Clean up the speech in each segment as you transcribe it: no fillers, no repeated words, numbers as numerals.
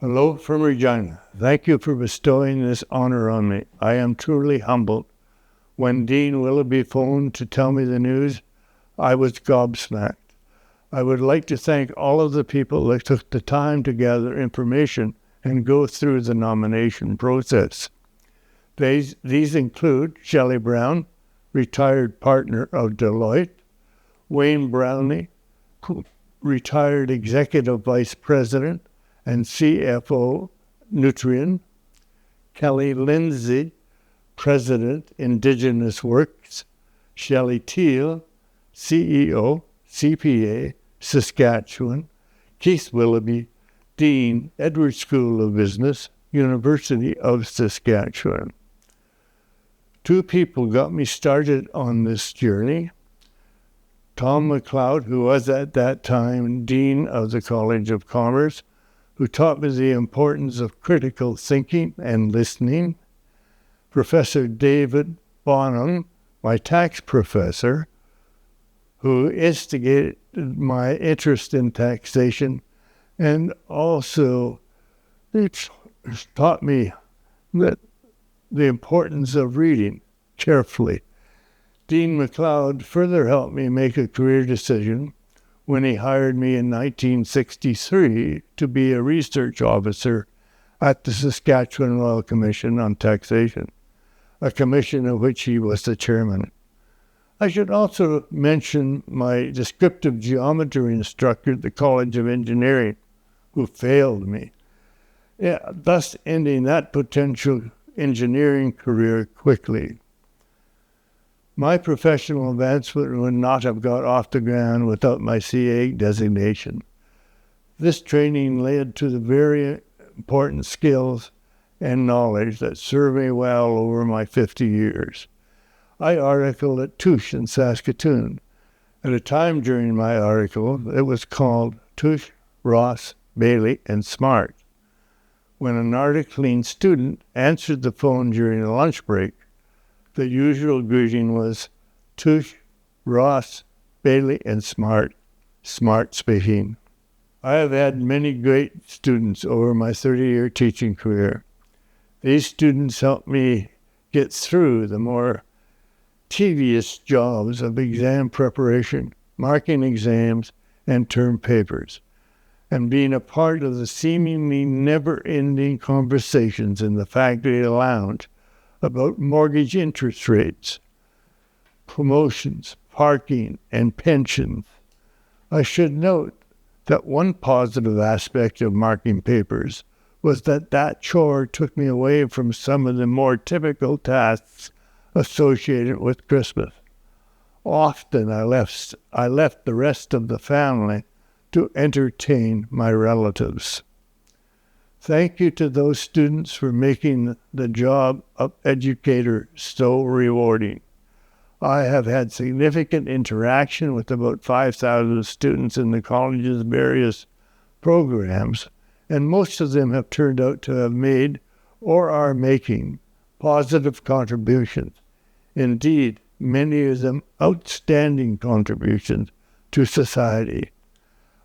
Hello from Regina. Thank you for bestowing this honor on me. I am truly humbled. When Dean Willoughby phoned to tell me the news, I was gobsmacked. I would like to thank all of the people that took the time to gather information and go through the nomination process. These include Shelley Brown, retired partner of Deloitte, Wayne Brownlee, retired executive vice president and CFO, Nutrien, Kelly Lindsay, president, Indigenous Works, Shelley Teal, CEO, CPA, Saskatchewan, Keith Willoughby, Dean, Edwards School of Business, University of Saskatchewan. Two people got me started on this journey. Tom McLeod, who was at that time Dean of the College of Commerce, who taught me the importance of critical thinking and listening. Professor David Bonham, my tax professor, who instigated my interest in taxation, and also it taught me that the importance of reading carefully. Dean McLeod further helped me make a career decision when he hired me in 1963 to be a research officer at the Saskatchewan Royal Commission on Taxation, a commission of which he was the chairman. I should also mention my descriptive geometry instructor at the College of Engineering, who failed me, thus ending that potential engineering career quickly. My professional advancement would not have got off the ground without my CA designation. This training led to the very important skills and knowledge that served me well over my 50 years. I articled at Touche in Saskatoon. At a time during my article, it was called Touche, Ross, Bailey, and Smart. When an articling student answered the phone during a lunch break, the usual greeting was Touche, Ross, Bailey, and Smart. Smart speaking. I have had many great students over my 30-year teaching career. These students helped me get through the more tedious jobs of exam preparation, marking exams, and term papers, and being a part of the seemingly never-ending conversations in the faculty lounge about mortgage interest rates, promotions, parking, and pensions. I should note that one positive aspect of marking papers was that chore took me away from some of the more typical tasks associated with Christmas. Often I left the rest of the family to entertain my relatives. Thank you to those students for making the job of educator so rewarding. I have had significant interaction with about 5,000 students in the college's various programs, and most of them have turned out to have made or are making positive contributions. Indeed, many of them outstanding contributions to society.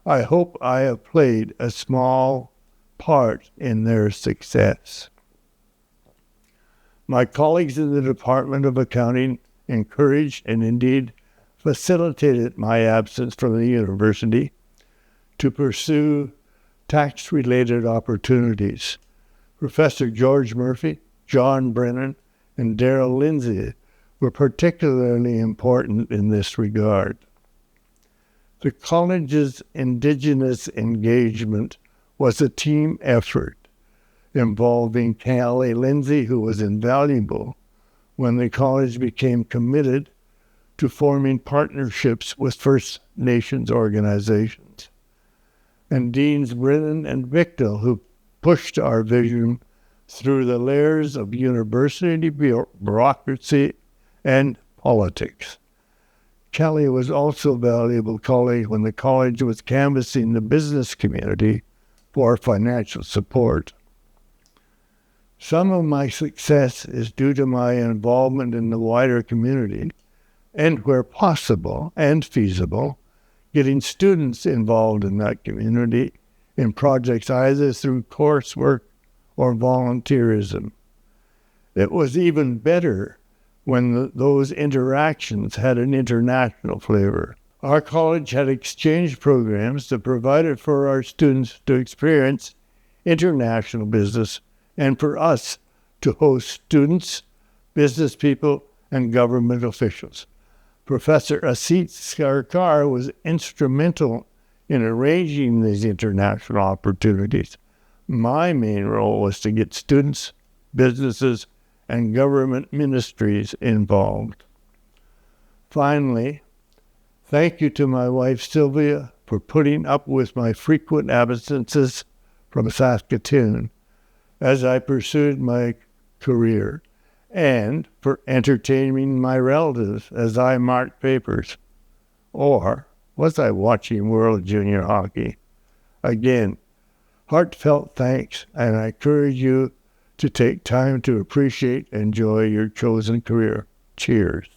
I hope I have played a small part in their success. My colleagues in the Department of Accounting encouraged and indeed facilitated my absence from the university to pursue tax-related opportunities. Professor George Murphy, John Brennan, and Darrell Lindsay were particularly important in this regard. The college's Indigenous engagement was a team effort involving Kelly Lindsay, who was invaluable when the college became committed to forming partnerships with First Nations organizations, and Deans Brennan and Victor, who pushed our vision through the layers of university bureaucracy and politics. Kelly was also a valuable colleague when the college was canvassing the business community for financial support. Some of my success is due to my involvement in the wider community, and where possible and feasible, getting students involved in that community in projects either through coursework or volunteerism. It was even better when those interactions had an international flavor. Our college had exchange programs that provided for our students to experience international business and for us to host students, business people, and government officials. Professor Asit Sarkar was instrumental in arranging these international opportunities. My main role was to get students, businesses, and government ministries involved. Finally, thank you to my wife Sylvia for putting up with my frequent absences from Saskatoon as I pursued my career, and for entertaining my relatives as I marked papers. Or was I watching World Junior Hockey? Again, heartfelt thanks, and I encourage you to take time to appreciate and enjoy your chosen career. Cheers.